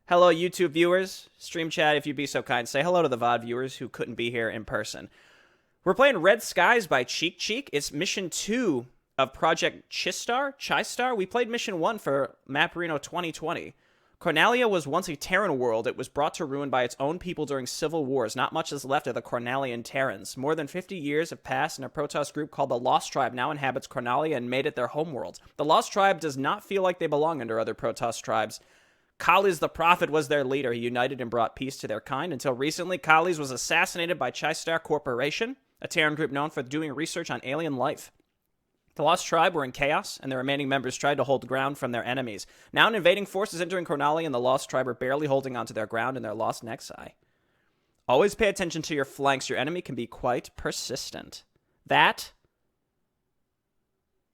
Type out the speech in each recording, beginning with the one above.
Hello, YouTube viewers. Stream chat, if you'd be so kind. Say hello to the VOD viewers who couldn't be here in person. We're playing Red Skies by ChiekChiek. It's mission 2 of Project ChiStar. We played mission 1 for Maporino 2020. Cornalia was once a Terran world. It was brought to ruin by its own people during civil wars. Not much is left of the Cornalian Terrans. More than 50 years have passed, and a Protoss group called the Lost Tribe now inhabits Cornalia and made it their homeworld. The Lost Tribe does not feel like they belong under other Protoss tribes. Kali's the Prophet was their leader. He united and brought peace to their kind. Until recently, Kali's was assassinated by ChiStar Corporation, a Terran group known for doing research on alien life. The Lost Tribe were in chaos, and the remaining members tried to hold ground from their enemies. Now an invading force is entering Cornalia, and the Lost Tribe are barely holding onto their ground in their lost Nexi. Always pay attention to your flanks. Your enemy can be quite persistent. That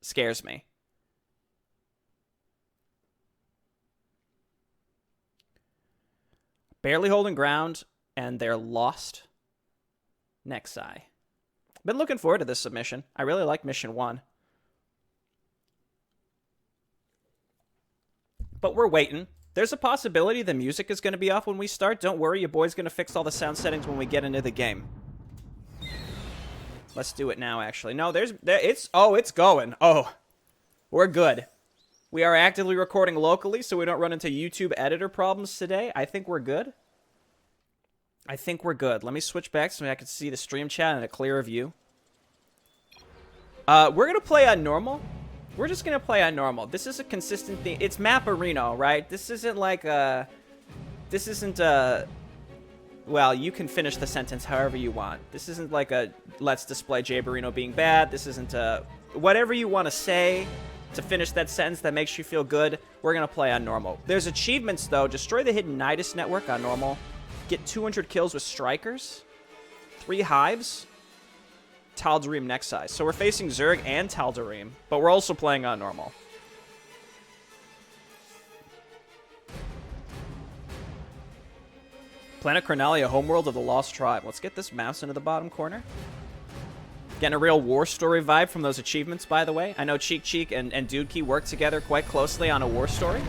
scares me. Barely holding ground, and they're lost Nexi. Been looking forward to this submission. I really like mission 1. But we're waiting. There's a possibility the music is going to be off when we start. Don't worry, your boy's going to fix all the sound settings when we get into the game. Let's do it now, actually. No, it's going. Oh, we're good. We are actively recording locally, so we don't run into YouTube editor problems today. I think we're good. Let me switch back so I can see the stream chat in a clearer view. We're going to play on normal. We're just going to play on normal. This is a consistent thing. It's Maporino, right? This isn't like a... This isn't a... Well, you can finish the sentence however you want. This isn't like a let's display Jaborino being bad. This isn't a... Whatever you want to say to finish that sentence that makes you feel good, we're going to play on normal. There's achievements, though. Destroy the hidden Nidus network on normal. Get 200 kills with strikers. 3 hives. Tal'Darim Nexi. So we're facing Zerg and Tal'Darim, but we're also playing on normal. Planet Cornalia, homeworld of the Lost Tribe. Let's get this mouse into the bottom corner. Getting a real war story vibe from those achievements, by the way. I know ChiekChiek and Dudekey work together quite closely on a war story.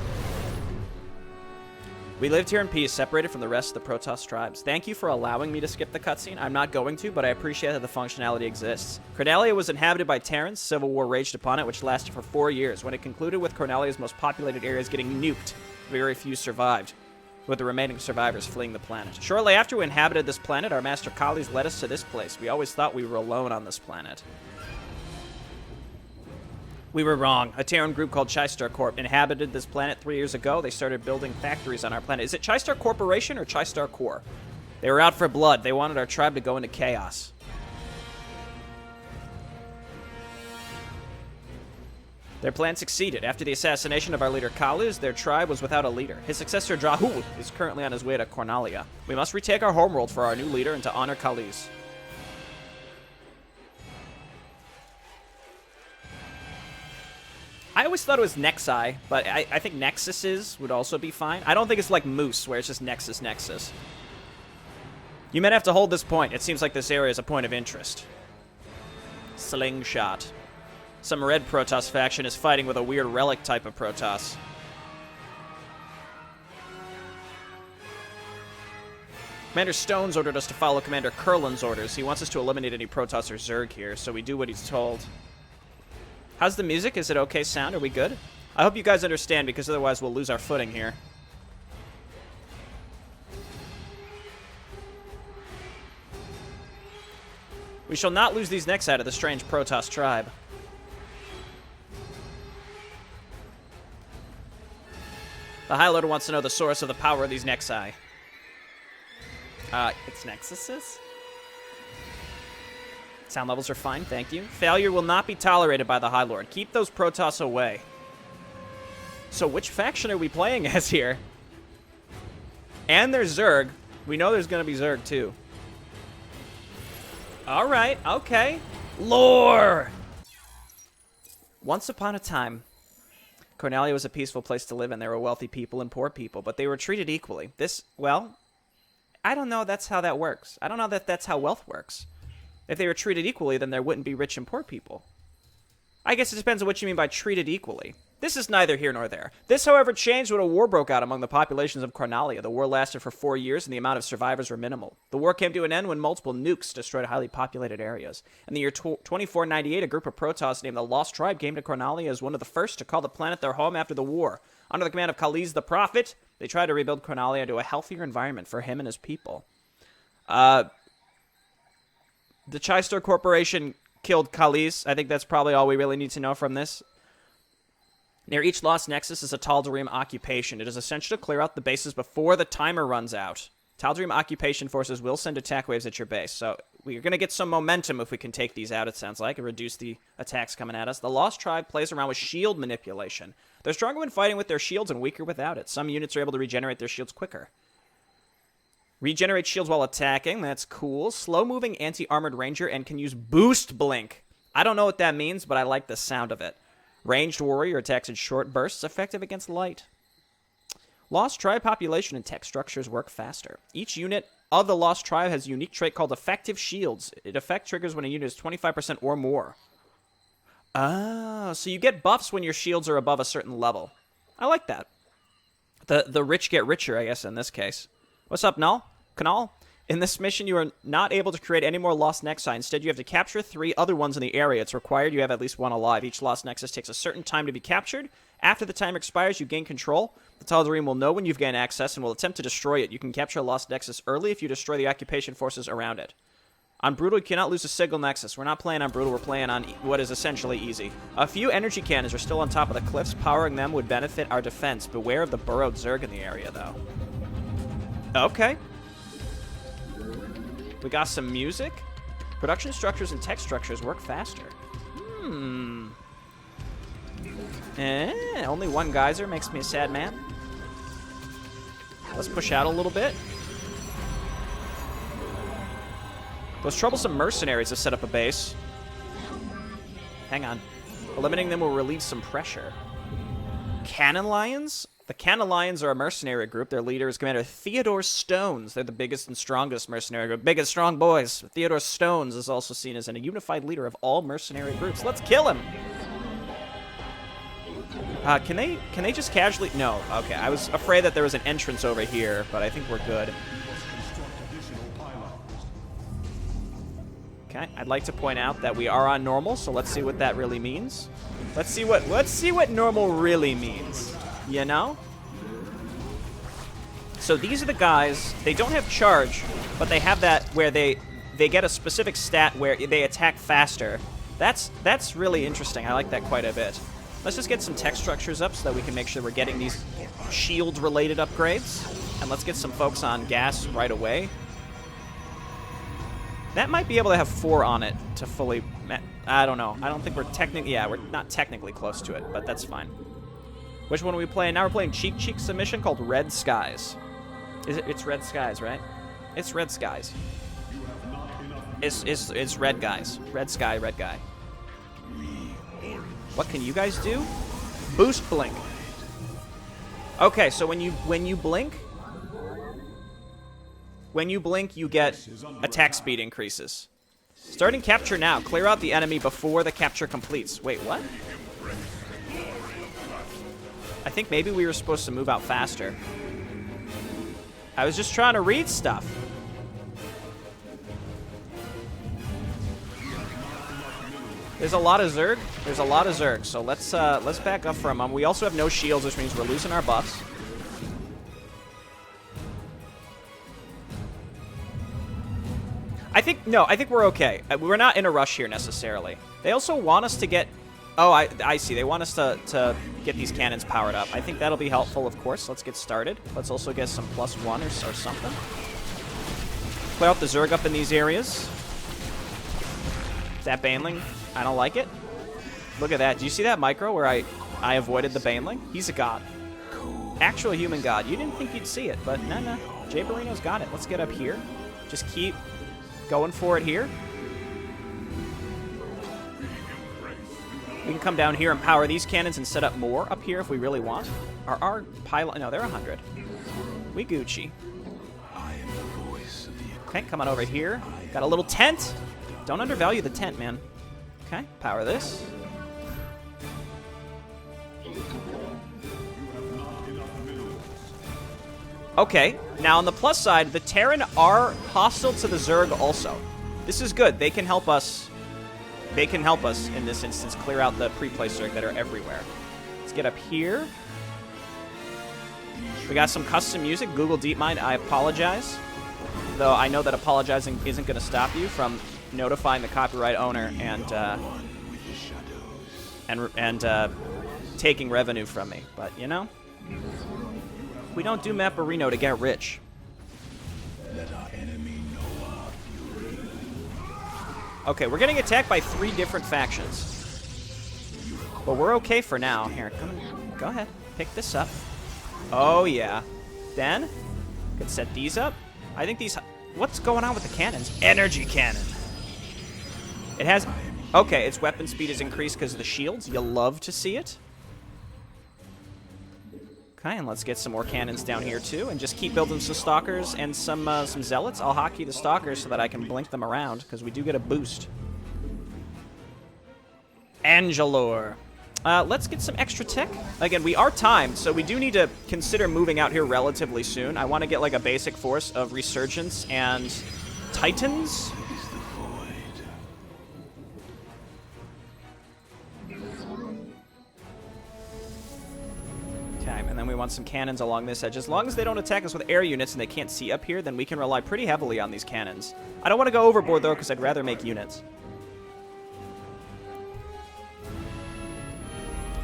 We lived here in peace, separated from the rest of the Protoss tribes. Thank you for allowing me to skip the cutscene. I'm not going to, but I appreciate that the functionality exists. Cornalia was inhabited by Terrans. Civil war raged upon it, which lasted for 4 years. When it concluded with Cornalia's most populated areas getting nuked, very few survived, with the remaining survivors fleeing the planet. Shortly after we inhabited this planet, our master Kali's led us to this place. We always thought we were alone on this planet. We were wrong. A Terran group called ChiStar Corp inhabited this planet 3 years ago. They started building factories on our planet. Is it ChiStar Corporation or ChiStar Corps? They were out for blood. They wanted our tribe to go into chaos. Their plan succeeded. After the assassination of our leader Kali's, their tribe was without a leader. His successor Drahul is currently on his way to Cornalia. We must retake our homeworld for our new leader and to honor Kali's. I always thought it was Nexi, but I think Nexuses would also be fine. I don't think it's like Moose, where it's just Nexus. You might have to hold this point. It seems like this area is a point of interest. Slingshot. Some red Protoss faction is fighting with a weird relic type of Protoss. Commander Stones ordered us to follow Commander Kurlan's orders. He wants us to eliminate any Protoss or Zerg here, so we do what he's told. How's the music? Is it okay sound? Are we good? I hope you guys understand, because otherwise we'll lose our footing here. We shall not lose these necks out of the strange Protoss tribe. The High Lord wants to know the source of the power of these Nexi. It's Nexuses? Sound levels are fine, thank you. Failure will not be tolerated by the High Lord. Keep those Protoss away. So which faction are we playing as here? And there's Zerg. We know there's going to be Zerg, too. Alright, okay. Lore! Once upon a time, Cornalia was a peaceful place to live in. There were wealthy people and poor people, but they were treated equally. Well, I don't know that's how that works. I don't know that that's how wealth works. If they were treated equally, then there wouldn't be rich and poor people. I guess it depends on what you mean by treated equally. This is neither here nor there. This, however, changed when a war broke out among the populations of Cornalia. The war lasted for 4 years, and the amount of survivors were minimal. The war came to an end when multiple nukes destroyed highly populated areas. In the year 2498, a group of Protoss named the Lost Tribe came to Cornalia as one of the first to call the planet their home after the war. Under the command of Khalees the Prophet, they tried to rebuild Cornalia into a healthier environment for him and his people. The ChiekChiek Corporation killed Khalees. I think that's probably all we really need to know from this. Near each Lost Nexus is a Tal'Darim occupation. It is essential to clear out the bases before the timer runs out. Tal'Darim occupation forces will send attack waves at your base, so we're going to get some momentum if we can take these out, it sounds like, and reduce the attacks coming at us. The Lost Tribe plays around with shield manipulation. They're stronger when fighting with their shields and weaker without it. Some units are able to regenerate their shields quicker. Regenerate shields while attacking, that's cool. Slow-moving anti-armored ranger and can use boost blink. I don't know what that means, but I like the sound of it. Ranged warrior attacks in short bursts, effective against light. Lost Tribe population and tech structures work faster. Each unit of the Lost Tribe has a unique trait called Effective Shields. It effect triggers when a unit is 25% or more. Oh, so you get buffs when your shields are above a certain level. I like that. The rich get richer, I guess, in this case. What's up, Null? Canal? In this mission, you are not able to create any more Lost Nexi. Instead, you have to capture 3 other ones in the area. It's required you have at least 1 alive. Each Lost Nexus takes a certain time to be captured. After the time expires, you gain control. The Tal'Darim will know when you've gained access and will attempt to destroy it. You can capture a Lost Nexus early if you destroy the occupation forces around it. On Brutal, you cannot lose a single Nexus. We're not playing on Brutal, we're playing on what is essentially easy. A few energy cannons are still on top of the cliffs. Powering them would benefit our defense. Beware of the burrowed Zerg in the area, though. Okay. We got some music. Production structures and tech structures work faster. Only 1 geyser makes me a sad man. Let's push out a little bit. Those troublesome mercenaries have set up a base. Hang on. Eliminating them will relieve some pressure. Cannon Lions? The Cannon Lions are a mercenary group. Their leader is Commander Theodore Stones. They're the biggest and strongest mercenary group. Big and strong boys. Theodore Stones is also seen as a unified leader of all mercenary groups. Let's kill him! Can they just casually... No. Okay, I was afraid that there was an entrance over here, but I think we're good. Okay, I'd like to point out that we are on normal, so let's see what that really means. Let's see what normal really means. You know? So these are the guys, they don't have charge, but they have that where they get a specific stat where they attack faster. That's really interesting. I like that quite a bit. Let's just get some tech structures up so that we can make sure we're getting these shield-related upgrades. And let's get some folks on gas right away. That might be able to have 4 on it to fully... I don't know. I don't think we're technically... Yeah, we're not technically close to it, but that's fine. Which one are we playing? Now we're playing ChiekChiek submission called Red Skies. It's Red Skies, right? It's Red Skies. It's Red Guys. Red Sky, Red Guy. What can you guys do? Boost blink. Okay, so when you blink, you get attack speed increases. Starting capture now. Clear out the enemy before the capture completes. Wait, what? I think maybe we were supposed to move out faster. I was just trying to read stuff. There's a lot of Zerg. There's a lot of Zerg. So let's back up for a moment. We also have no shields, which means we're losing our buffs. I think we're okay. We're not in a rush here necessarily. They also want us to get... Oh, I see. They want us to get these cannons powered up. I think that'll be helpful, of course. Let's get started. Let's also get some +1 or something. Clear out the Zerg up in these areas. That Baneling, I don't like it. Look at that. Do you see that micro where I avoided the Baneling? He's a god. Actual human god. You didn't think you'd see it, but no. Jay Barino's got it. Let's get up here. Just keep going for it here. We can come down here and power these cannons and set up more up here if we really want. Our pylon... No, they're 100. We Gucci. Okay, come on over here. Got a little tent. Don't undervalue the tent, man. Okay, power this. Okay, now on the plus side, the Terran are hostile to the Zerg also. This is good. They can help us. They can help us, in this instance, clear out the pre-placed Zerg that are everywhere. Let's get up here. We got some custom music. Google DeepMind, I apologize. Though I know that apologizing isn't going to stop you from notifying the copyright owner and taking revenue from me. But, you know, we don't do Maporino to get rich. Okay, we're getting attacked by 3 different factions. But we're okay for now. Here, go ahead. Pick this up. Oh, yeah. Then, could set these up. I think these... What's going on with the cannons? Energy cannon. It has... Okay, its weapon speed is increased because of the shields. You'll love to see it. Okay, and let's get some more cannons down here, too. And just keep building some stalkers and some zealots. I'll hotkey the stalkers so that I can blink them around, because we do get a boost. Angelor. Let's get some extra tech. Again, we are timed, so we do need to consider moving out here relatively soon. I want to get, like, a basic force of Resurgence and Titans. Okay, and then we want some cannons along this edge. As long as they don't attack us with air units and they can't see up here, then we can rely pretty heavily on these cannons. I don't want to go overboard, though, because I'd rather make units.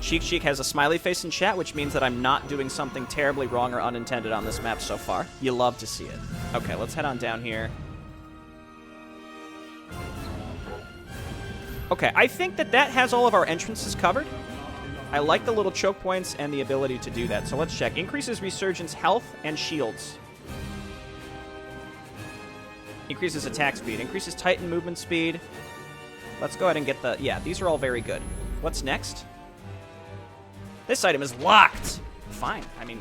ChiekChiek has a smiley face in chat, which means that I'm not doing something terribly wrong or unintended on this map so far. You love to see it. Okay, let's head on down here. Okay, I think that that has all of our entrances covered. I like the little choke points and the ability to do that. So let's check. Increases Resurgence health and shields. Increases attack speed. Increases Titan movement speed. Let's go ahead and get the... Yeah, these are all very good. What's next? This item is locked. Fine. I mean,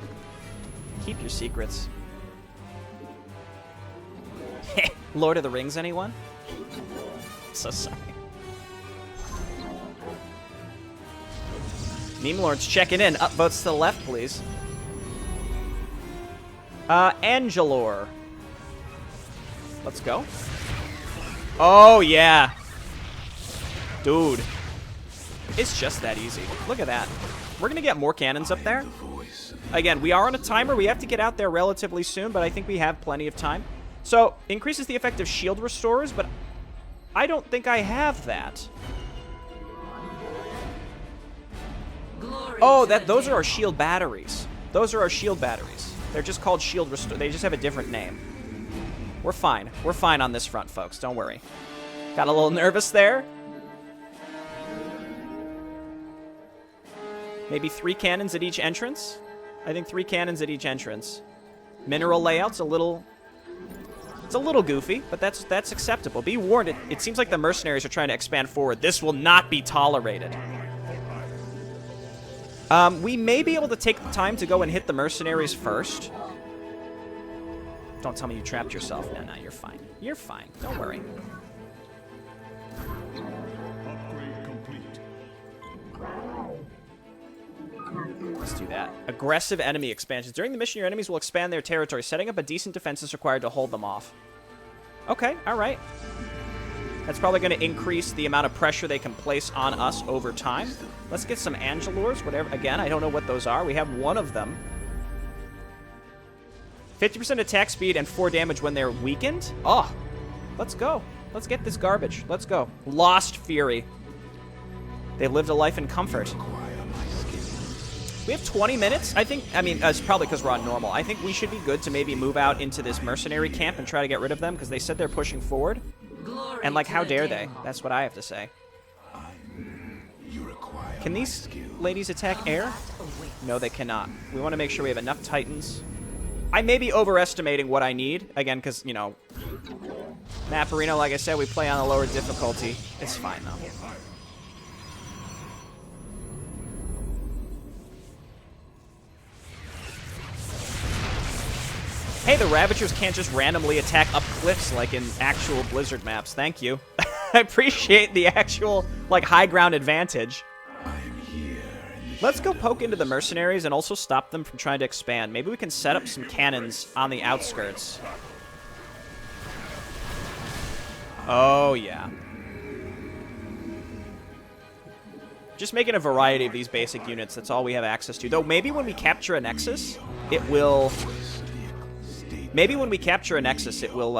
keep your secrets. Lord of the Rings, anyone? So sorry. Meme Lord's checking in. Upvotes to the left, please. Angelor. Let's go. Oh, yeah. Dude. It's just that easy. Look at that. We're going to get more cannons up there. Again, we are on a timer. We have to get out there relatively soon, but I think we have plenty of time. So, increases the effect of shield restorers, but I don't think I have that. Oh, those are our shield batteries. Those are our shield batteries. They're just called shield restore. They just have a different name. We're fine. We're fine on this front, folks. Don't worry. Got a little nervous there. Maybe 3 cannons at each entrance? I think 3 cannons at each entrance. Mineral layout's a little... It's a little goofy, but that's acceptable. Be warned, it seems like the mercenaries are trying to expand forward. This will not be tolerated. We may be able to take the time to go and hit the mercenaries first. Don't tell me you trapped yourself. No, you're fine. You're fine. Don't worry. Let's do that. Aggressive enemy expansions. During the mission, your enemies will expand their territory. Setting up a decent defense is required to hold them off. Okay, alright. That's probably going to increase the amount of pressure they can place on us over time. Let's get some Angelors, whatever. Again, I don't know what those are. We have one of them. 50% attack speed and 4 damage when they're weakened. Oh, let's go. Let's get this garbage. Let's go. Lost Fury. They've lived a life in comfort. We have 20 minutes. I think, I mean, it's probably because we're on normal. I think we should be good to maybe move out into this mercenary camp and try to get rid of them because they said they're pushing forward. And, like, how dare they? That's what I have to say. Can these ladies attack air? No, they cannot. We want to make sure we have enough Titans. I may be overestimating what I need. Again, because, you know, Maporino, like I said, we play on a lower difficulty. It's fine, though. Hey, the Ravagers can't just randomly attack up cliffs like in actual Blizzard maps. Thank you. I appreciate the actual, like, high ground advantage. I'm here in the Let's go poke into the mercenaries and also stop them from trying to expand. Maybe we can set up some cannons on the outskirts. Oh, yeah. Just making a variety of these basic units. That's all we have access to. Though maybe when we capture a Nexus, it will... Maybe when we capture a Nexus, it will,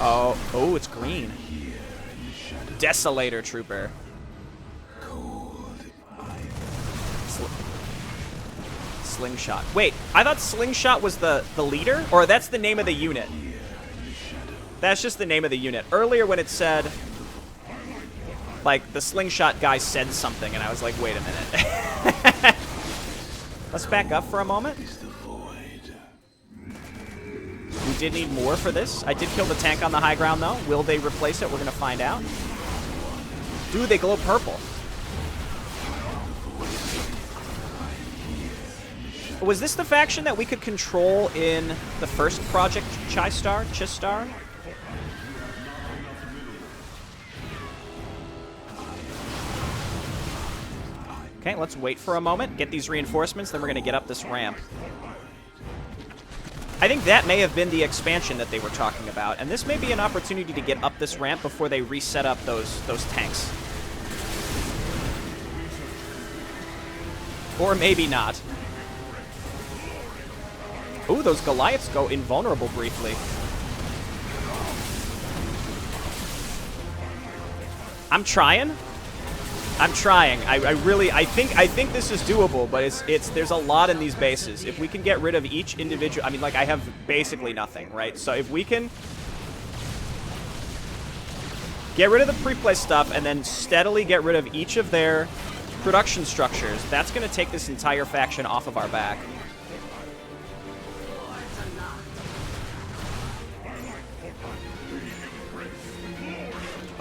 Oh, it's green. Desolator Trooper. Slingshot. Wait, I thought Slingshot was the leader? Or that's the name of the unit. That's just the name of the unit. Earlier when it said, like, the Slingshot guy said something, and I was like, wait a minute. Let's back up for a moment. We did need more for this. I did kill the tank on the high ground, though. Will they replace it? We're going to find out. Dude, they glow purple. Was this the faction that we could control in the first Project ChiekChiek? Okay, let's wait for a moment, get these reinforcements, then we're going to get up this ramp. I think that may have been the expansion that they were talking about, and this may be an opportunity to get up this ramp before they reset up those tanks. Or maybe not. Ooh, those Goliaths go invulnerable briefly. I'm trying. I think this is doable, but there's a lot in these bases. If we can get rid of each individual, I mean, like, I have basically nothing, right? So if we can get rid of the pre-play stuff and then steadily get rid of each of their production structures, that's going to take this entire faction off of our back.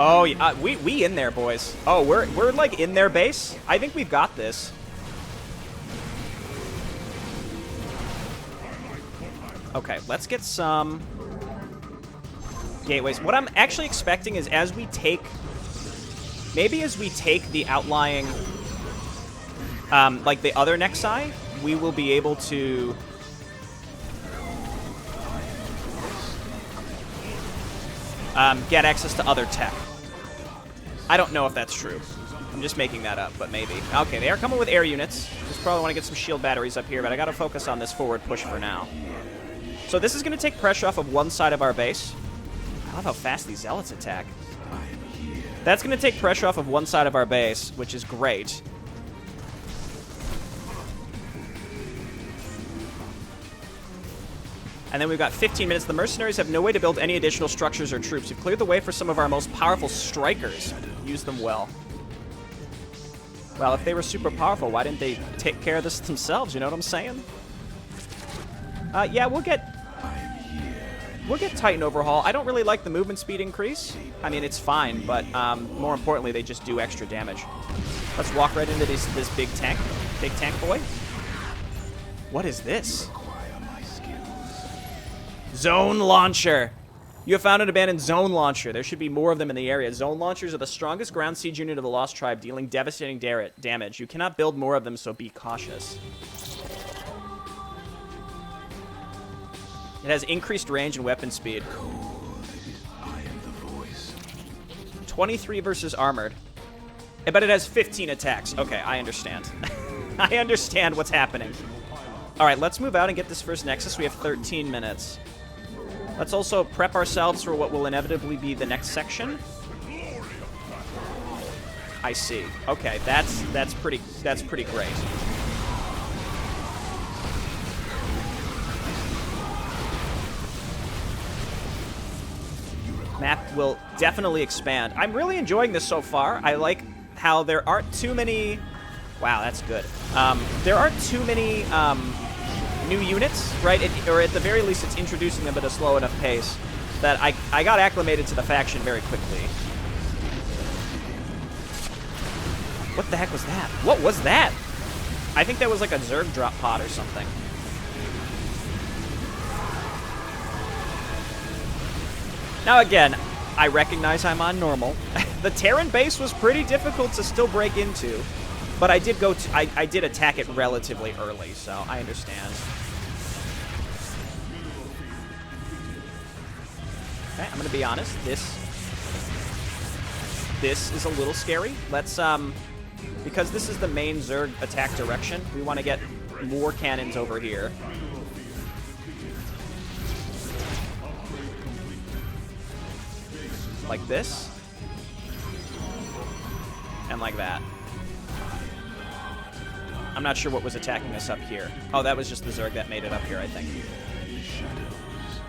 Oh, yeah, we in there, boys. Oh, we're like in their base. I think we've got this. Okay, let's get some gateways. What I'm actually expecting is as we take the outlying, like the other Nexi, we will be able to get access to other tech. I don't know if that's true. I'm just making that up, but maybe. Okay, they are coming with air units. Just probably want to get some shield batteries up here, but I got to focus on this forward push for now. So this is going to take pressure off of one side of our base. I love how fast these zealots attack. That's going to take pressure off of one side of our base, which is great. And then we've got 15 minutes. The mercenaries have no way to build any additional structures or troops. We've cleared the way for some of our most powerful strikers. Use them well. Well, if they were super powerful, why didn't they take care of this themselves? You know what I'm saying? Yeah, we'll get Titan Overhaul. I don't really like the movement speed increase. I mean, it's fine, but more importantly, they just do extra damage. Let's walk right into this big tank boy. What is this? Zone Launcher. You have found an abandoned Zone Launcher. There should be more of them in the area. Zone Launchers are the strongest ground siege unit of the Lost Tribe, dealing devastating damage. You cannot build more of them, so be cautious. It has increased range and weapon speed. 23 versus armored. But it has 15 attacks. Okay, I understand. I understand what's happening. All right, let's move out and get this first Nexus. We have 13 minutes. Let's also prep ourselves for what will inevitably be the next section. I see. Okay, that's pretty great. Map will definitely expand. I'm really enjoying this so far. I like how there aren't too many... Wow, that's good. There aren't too many new units, right? Or at the very least, it's introducing them at a slow enough pace that I got acclimated to the faction very quickly. What the heck was that? What was that? I think that was like a Zerg drop pod or something. Now again, I recognize I'm on normal. The Terran base was pretty difficult to still break into. But I did I did attack it relatively early, so I understand. Okay, I'm gonna be honest. This is a little scary. Let's because this is the main Zerg attack direction, we want to get more cannons over here. Like this. And like that. I'm not sure what was attacking us up here. Oh, that was just the Zerg that made it up here, I think.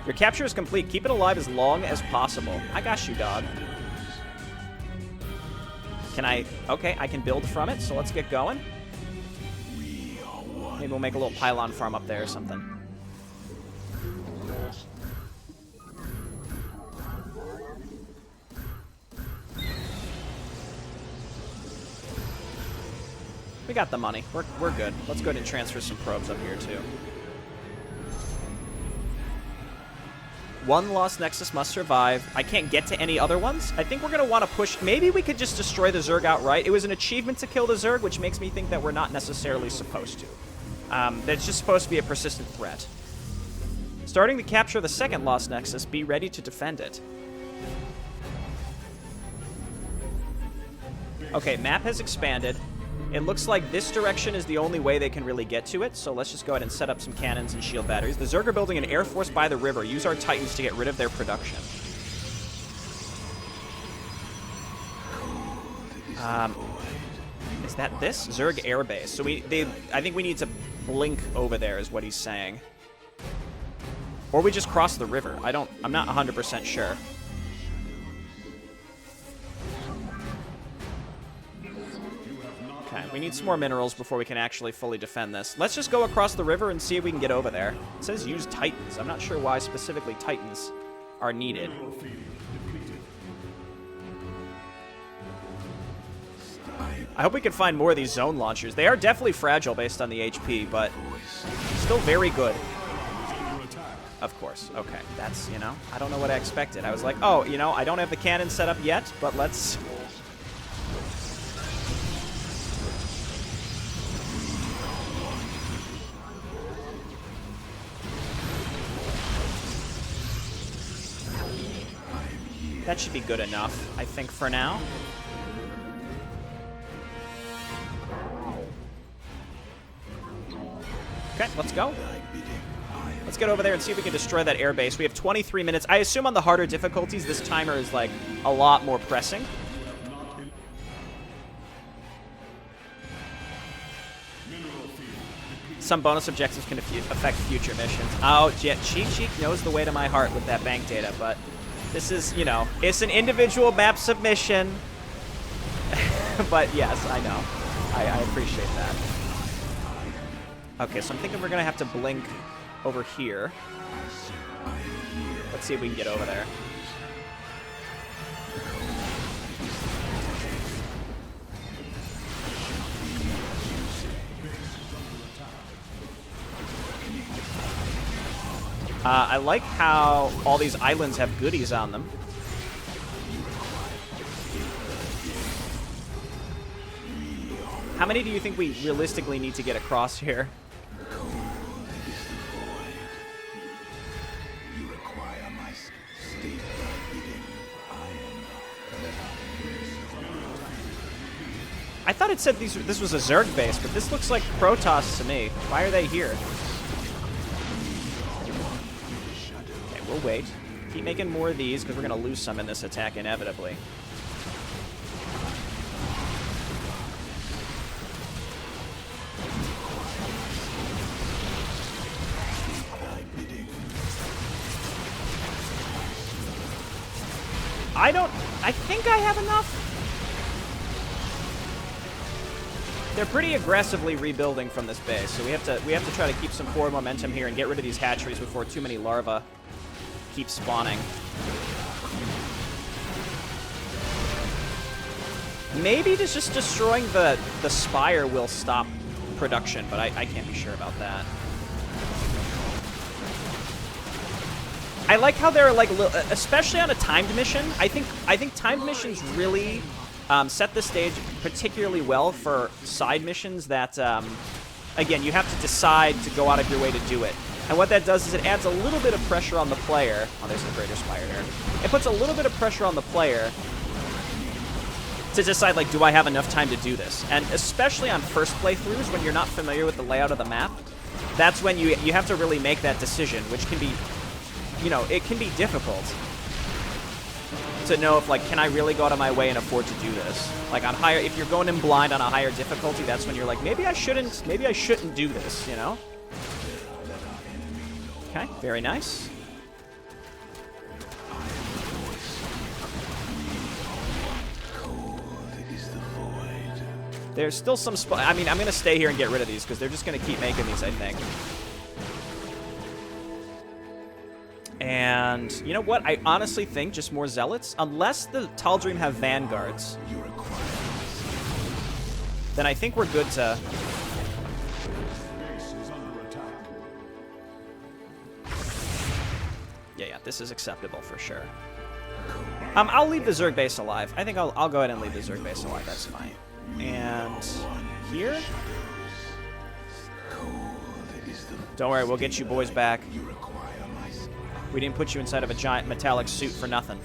Your capture is complete. Keep it alive as long as possible. I got you, dog. Can I... Okay, I can build from it, so let's get going. Maybe we'll make a little pylon farm up there or something. We got the money. We're good. Let's go ahead and transfer some probes up here, too. One lost Nexus must survive. I can't get to any other ones. I think we're going to want to push... Maybe we could just destroy the Zerg outright. It was an achievement to kill the Zerg, which makes me think that we're not necessarily supposed to. That's just supposed to be a persistent threat. Starting to capture the second lost Nexus, be ready to defend it. Okay, map has expanded. It looks like this direction is the only way they can really get to it, so let's just go ahead and set up some cannons and shield batteries. The Zerg are building an air force by the river. Use our Titans to get rid of their production. Is that this? Zerg air base. So I think we need to blink over there is what he's saying. Or we just cross the river. I'm not 100% sure. Okay, we need some more minerals before we can actually fully defend this. Let's just go across the river and see if we can get over there. It says use Titans. I'm not sure why specifically Titans are needed. I hope we can find more of these zone launchers. They are definitely fragile based on the HP, but still very good. Of course. Okay, that's, you know, I don't know what I expected. I was like, oh, you know, I don't have the cannon set up yet, but let's... That should be good enough, I think, for now. Okay, let's go. Let's get over there and see if we can destroy that airbase. We have 23 minutes. I assume on the harder difficulties, this timer is, like, a lot more pressing. Some bonus objectives can affect future missions. Oh, yeah, ChiekChiek knows the way to my heart with that bank data, but... This is, you know, it's an individual map submission. But yes, I know. I appreciate that. Okay, so I'm thinking we're going to have to blink over here. Let's see if we can get over there. I like how all these islands have goodies on them. How many do you think we realistically need to get across here? I thought it said this was a Zerg base, but this looks like Protoss to me. Why are they here? We'll wait. Keep making more of these, because we're going to lose some in this attack inevitably. I think I have enough. They're pretty aggressively rebuilding from this base, so we have to try to keep some forward momentum here and get rid of these hatcheries before too many larvae keep spawning. Maybe just destroying the spire will stop production, but I can't be sure about that. I like how they're like, especially on a timed mission. I think timed missions really set the stage particularly well for side missions that, again, you have to decide to go out of your way to do it. And what that does is it adds a little bit of pressure on the player. Oh, there's the Greater Spire there. It puts a little bit of pressure on the player to decide, like, do I have enough time to do this? And especially on first playthroughs, when you're not familiar with the layout of the map, that's when you have to really make that decision, which can be, you know, it can be difficult to know if, like, can I really go out of my way and afford to do this? Like, on higher, if you're going in blind on a higher difficulty, that's when you're like, maybe I shouldn't do this, you know? Okay, very nice. There's still some I mean, I'm going to stay here and get rid of these because they're just going to keep making these, I think. And you know what? I honestly think just more Zealots. Unless the Tal'Darim have Vanguards, then I think we're good to... Yeah, this is acceptable for sure. I'll leave the Zerg base alive. I think I'll go ahead and leave the Zerg base alive. That's fine. And here? Don't worry, we'll get you boys back. We didn't put you inside of a giant metallic suit for nothing.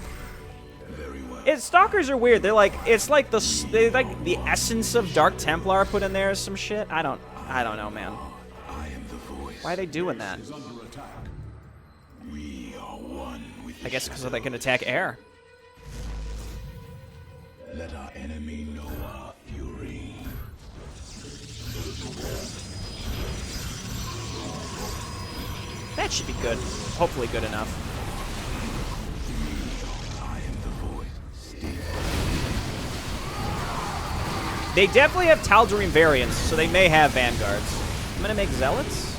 Stalkers are weird. They're like, it's like the essence of Dark Templar put in there or some shit. I don't know, man. Why are they doing that? I guess because they can attack air. Let our enemy know our fury. That should be good. Hopefully good enough. They definitely have Tal'Darim variants, so they may have Vanguards. I'm gonna make Zealots,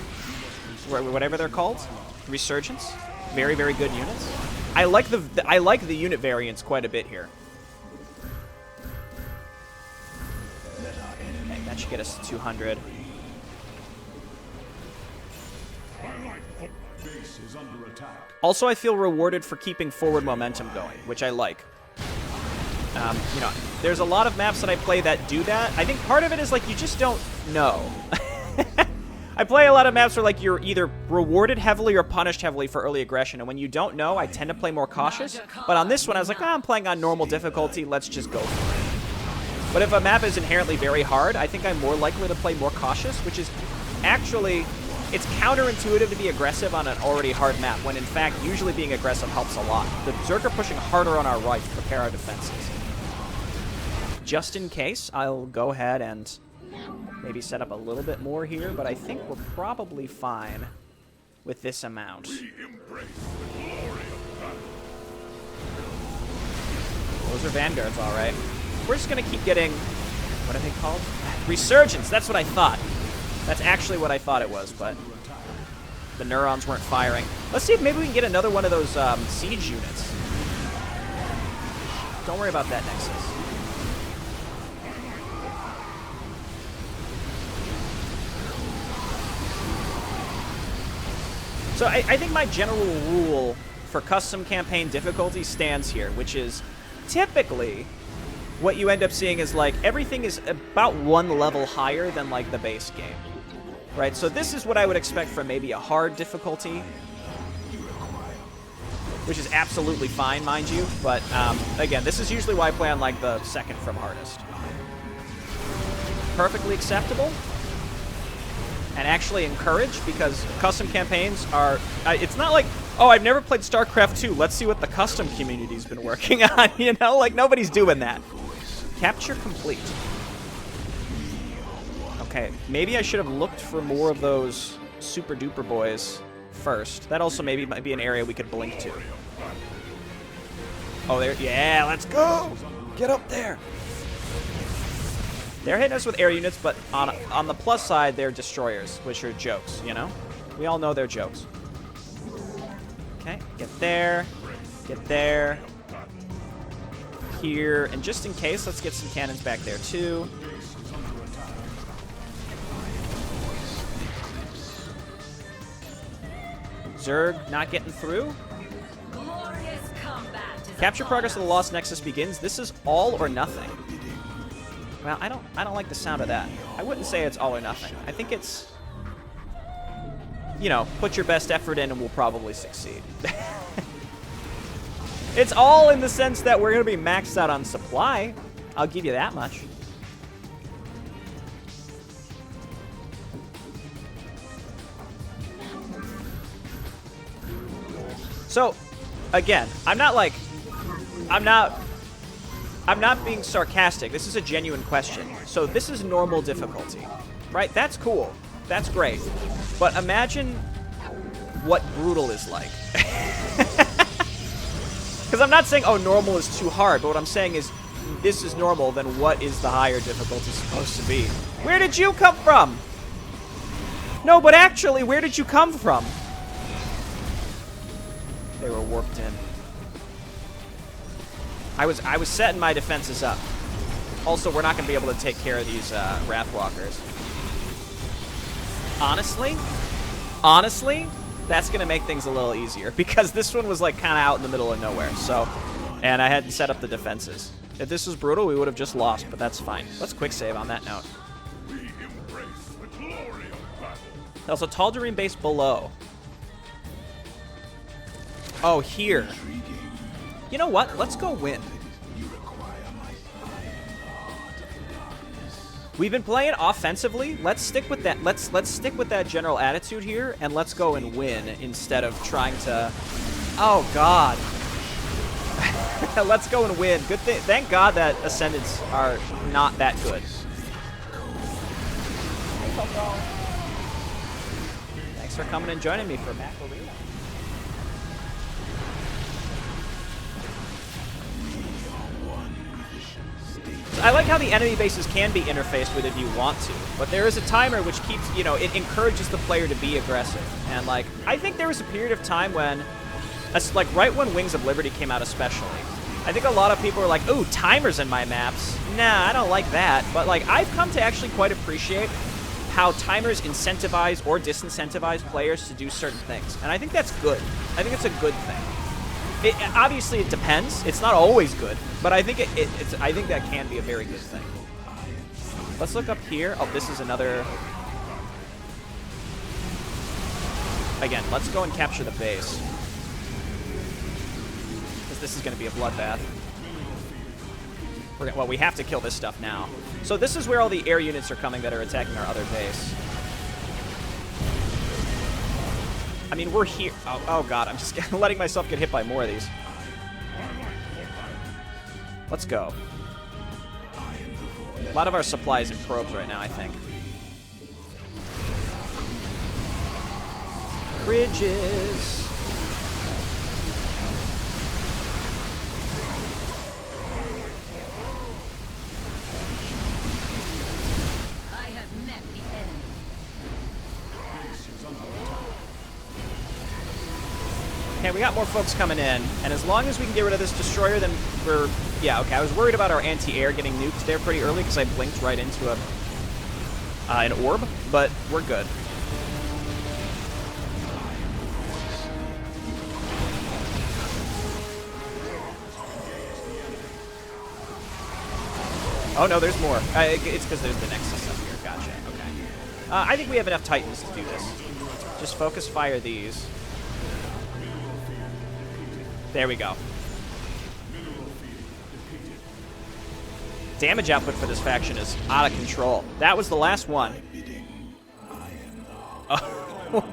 whatever they're called. Resurgence. Very, very good units. I like the unit variants quite a bit here. Okay, that should get us to 200. Also, I feel rewarded for keeping forward momentum going, which I like. You know, there's a lot of maps that I play that do that. I think part of it is, like, you just don't know. I play a lot of maps where, like, you're either rewarded heavily or punished heavily for early aggression, and when you don't know, I tend to play more cautious. But on this one, I was like, I'm playing on normal difficulty, let's just go for it. But if a map is inherently very hard, I think I'm more likely to play more cautious, which is actually, it's counterintuitive to be aggressive on an already hard map, when in fact, usually being aggressive helps a lot. The Zerg are pushing harder on our right to prepare our defenses. Just in case, I'll go ahead and maybe set up a little bit more here, but I think we're probably fine with this amount. Those are Vanguards, all right. We're just going to keep getting, what are they called? Resurgence, that's what I thought. That's actually what I thought it was, but the neurons weren't firing. Let's see if maybe we can get another one of those siege units. Don't worry about that, Nexus. So I think my general rule for custom campaign difficulty stands here, which is typically what you end up seeing is, like, everything is about one level higher than, like, the base game, right? So this is what I would expect from maybe a hard difficulty, which is absolutely fine, mind you. But again, this is usually why I play on, like, the second from hardest. Perfectly acceptable. And actually encouraged, because custom campaigns are... it's not like, oh, I've never played StarCraft 2. Let's see what the custom community's been working on, you know? Like, nobody's doing that. Capture complete. Okay, maybe I should have looked for more of those super-duper boys first. That also maybe might be an area we could blink to. Oh, there... Yeah, let's go! Get up there! They're hitting us with air units, but on the plus side, they're destroyers, which are jokes, you know? We all know they're jokes. Okay, get there. Get there. Here. And just in case, let's get some cannons back there, too. Zerg not getting through. Capture progress of the Lost Nexus begins. This is all or nothing. Well, I don't like the sound of that. I wouldn't say it's all or nothing. I think it's, you know, put your best effort in and we'll probably succeed. It's all in the sense that we're going to be maxed out on supply. I'll give you that much. So, again, I'm not being sarcastic. This is a genuine question. So this is normal difficulty, right? That's cool. That's great. But imagine what brutal is like. Because I'm not saying, oh, normal is too hard, but what I'm saying is, this is normal, then what is the higher difficulty supposed to be? Where did you come from? No, but actually, where did you come from? They were warped in. I was setting my defenses up. Also, we're not going to be able to take care of these Wrathwalkers. Honestly, that's going to make things a little easier because this one was like kind of out in the middle of nowhere. So, and I hadn't set up the defenses. If this was brutal, we would have just lost, but that's fine. Let's quick save on that note. Also, Tal'Darim base below. Oh, here. You know what? Let's go win. We've been playing offensively. Let's stick with that. Let's stick with that general attitude here, and let's go and win instead of trying to. Oh God. Let's go and win. Good thing. Thank God that Ascendants are not that good. Thanks for coming and joining me for Maporino. I like how the enemy bases can be interfaced with if you want to, but there is a timer which keeps, you know, it encourages the player to be aggressive. And, like, I think there was a period of time when, like, right when Wings of Liberty came out especially, I think a lot of people were like, ooh, timers in my maps. Nah, I don't like that. But, like, I've come to actually quite appreciate how timers incentivize or disincentivize players to do certain things. And I think that's good. I think it's a good thing. Obviously, it depends. It's not always good, but I think I think that can be a very good thing. Let's look up here. Oh, this is another. Again, let's go and capture the base, because this is going to be a bloodbath. Well, we have to kill this stuff now. So this is where all the air units are coming that are attacking our other base. I mean, we're here. Oh God, I'm just letting myself get hit by more of these. Let's go. A lot of our supplies in probes right now, I think. Bridges. Okay, we got more folks coming in, and as long as we can get rid of this destroyer, then we're... Yeah, okay, I was worried about our anti-air getting nuked there pretty early because I blinked right into an orb, but we're good. Oh, no, there's more. It's because there's the Nexus up here. Gotcha, okay. I think we have enough Titans to do this. Just focus fire these. There we go. Damage output for this faction is out of control. That was the last one. Oh.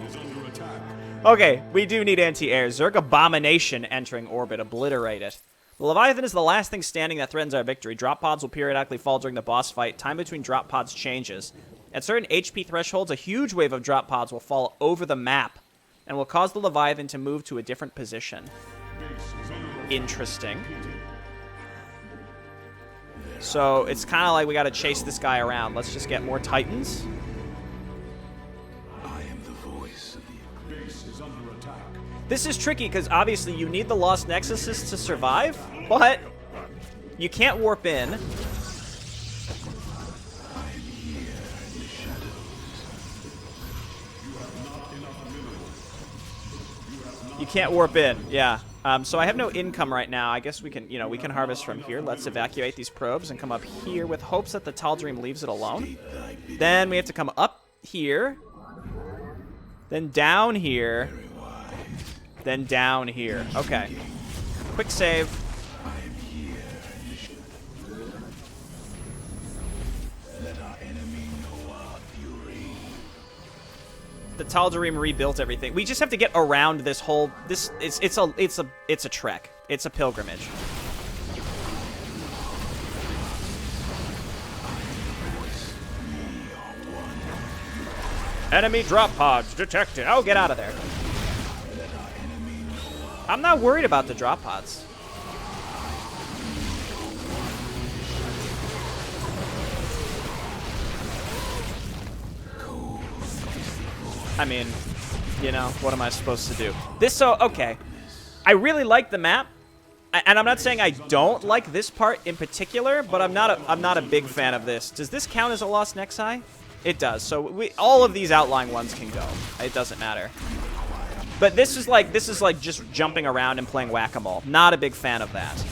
Okay, we do need anti-air. Zerg Abomination entering orbit. Obliterate it. The Leviathan is the last thing standing that threatens our victory. Drop pods will periodically fall during the boss fight. Time between drop pods changes. At certain HP thresholds, a huge wave of drop pods will fall over the map and will cause the Leviathan to move to a different position. Interesting. So it's kind of like we got to chase this guy around. Let's just get more Titans. I am the voice. The base is under attack. This is tricky because obviously you need the Lost Nexuses to survive, but you can't warp in. You can't warp in. Yeah. So I have no income right now. I guess we can, we can harvest from here. Let's evacuate these probes and come up here with hopes that the Tal'Darim leaves it alone. Then we have to come up here. Then down here. Then down here. Okay. Quick save. The Tal'Darim rebuilt everything. We just have to get around this whole. It's a trek. It's a pilgrimage. Enemy drop pods detected. Oh, get out of there. I'm not worried about the drop pods. I mean, what am I supposed to do? Okay. I really like the map, and I'm not saying I don't like this part in particular, but I'm not a big fan of this. Does this count as a Lost Nexi? It does. So all of these outlying ones can go. It doesn't matter. But this is like just jumping around and playing whack-a-mole. Not a big fan of that.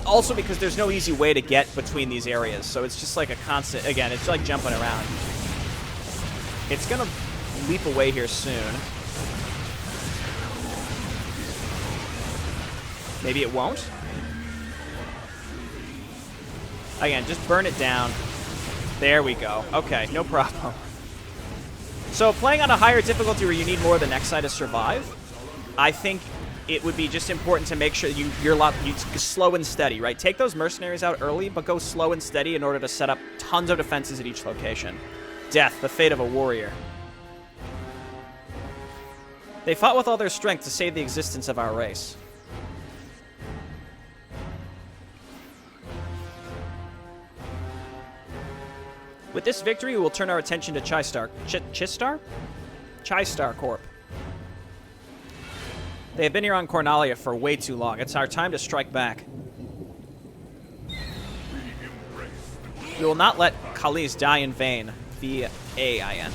Also because there's no easy way to get between these areas, so it's just like a constant, again, it's like jumping around. It's gonna leap away here soon. Maybe it won't. Again, just burn it down. There we go. Okay, no problem. So playing on a higher difficulty where you need more of the Nexi to survive, I think it would be just important to make sure you slow and steady, right? Take those mercenaries out early, but go slow and steady in order to set up tons of defenses at each location. Death, the fate of a warrior. They fought with all their strength to save the existence of our race. With this victory, we will turn our attention to ChiekChiek Corp. They have been here on Cornalia for way too long. It's our time to strike back. We will not let Khalees die in vain. V-A-I-N.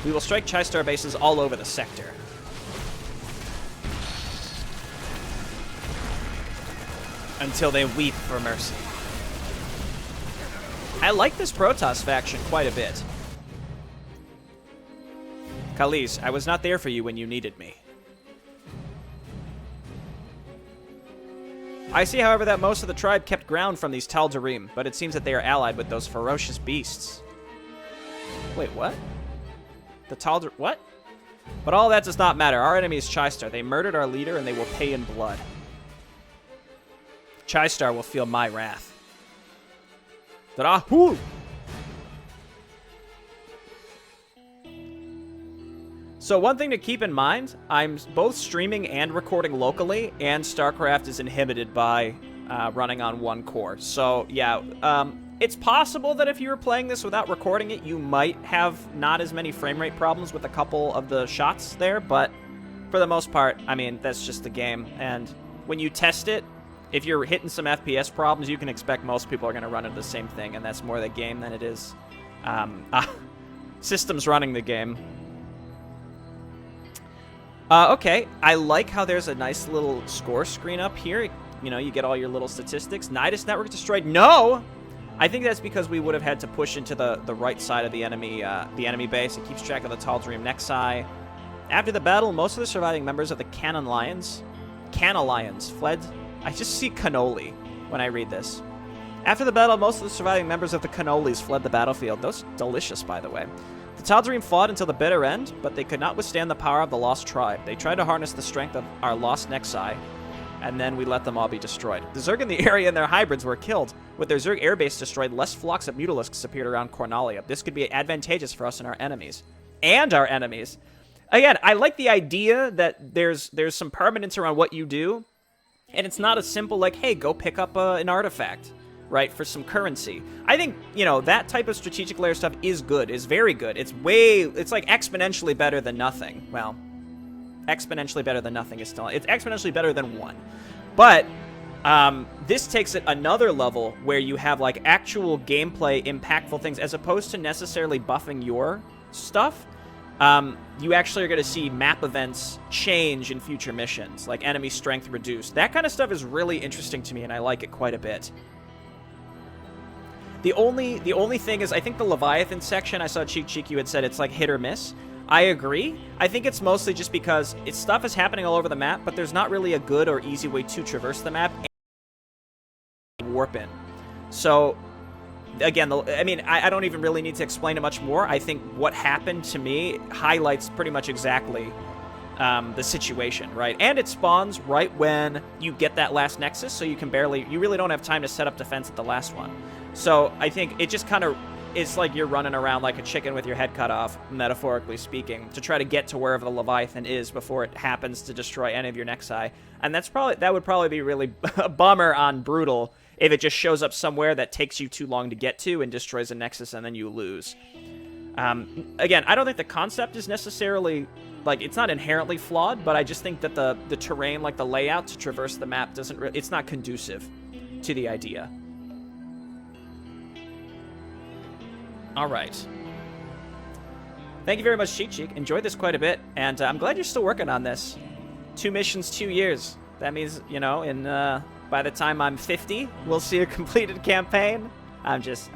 We will strike ChiekChiek bases all over the sector. Until they weep for mercy. I like this Protoss faction quite a bit. Khalees, I was not there for you when you needed me. I see, however, that most of the tribe kept ground from these Tal'Darim, but it seems that they are allied with those ferocious beasts. Wait, what? The Tal'Darim... What? But all that does not matter. Our enemy is ChiekChiek. They murdered our leader, and they will pay in blood. ChiekChiek will feel my wrath. Drahul! So one thing to keep in mind, I'm both streaming and recording locally, and StarCraft is inhibited by running on one core. So yeah, it's possible that if you were playing this without recording it, you might have not as many frame rate problems with a couple of the shots there, but for the most part, I mean, that's just the game. And when you test it, if you're hitting some FPS problems, you can expect most people are going to run into the same thing, and that's more the game than it is systems running the game. Okay, I like how there's a nice little score screen up here. You know, you get all your little statistics. Nidus network destroyed. No! I think that's because we would have had to push into the right side of the enemy base. It keeps track of the Tal'Darim Nexi. After the battle, most of the surviving members of the Cannon Lions fled. I just see cannoli when I read this. After the battle, most of the surviving members of the cannolis fled the battlefield. Those delicious, by the way. The Tal'Darim fought until the bitter end, but they could not withstand the power of the Lost Tribe. They tried to harness the strength of our Lost Nexi, and then we let them all be destroyed. The Zerg in the area and their hybrids were killed. With their Zerg airbase destroyed, less flocks of Mutalisks appeared around Cornalia. This could be advantageous for us and our enemies. Again, I like the idea that there's some permanence around what you do, and it's not as simple like, hey, go pick up an artifact, right, for some currency. I think, you know, that type of strategic layer stuff is good, is very good. It's like exponentially better than nothing. Well, exponentially better than nothing is still, it's exponentially better than one. But This takes it another level where you have like actual gameplay impactful things as opposed to necessarily buffing your stuff. You actually are going to see map events change in future missions, like enemy strength reduced. That kind of stuff is really interesting to me, and I like it quite a bit. The only thing is, I think the Leviathan section, I saw ChiekChiek, you had said it's like hit or miss. I agree. I think it's mostly just because stuff is happening all over the map, but there's not really a good or easy way to traverse the map and warp in. So, again, I don't even really need to explain it much more. I think what happened to me highlights pretty much exactly the situation, right? And it spawns right when you get that last Nexus, so you really don't have time to set up defense at the last one. So I think it just kind of, it's like you're running around like a chicken with your head cut off, metaphorically speaking, to try to get to wherever the Leviathan is before it happens to destroy any of your Nexi. And that would probably be really a bummer on Brutal if it just shows up somewhere that takes you too long to get to and destroys a Nexus and then you lose. Again, I don't think the concept is necessarily, like, it's not inherently flawed, but I just think that the terrain, like the layout to traverse the map, it's not conducive to the idea. All right. Thank you very much, ChiekChiek. Enjoyed this quite a bit, and I'm glad you're still working on this. 2 missions, 2 years. That means, you know, by the time I'm 50, we'll see a completed campaign. I'm just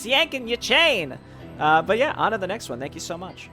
yanking your chain. But yeah, on to the next one. Thank you so much.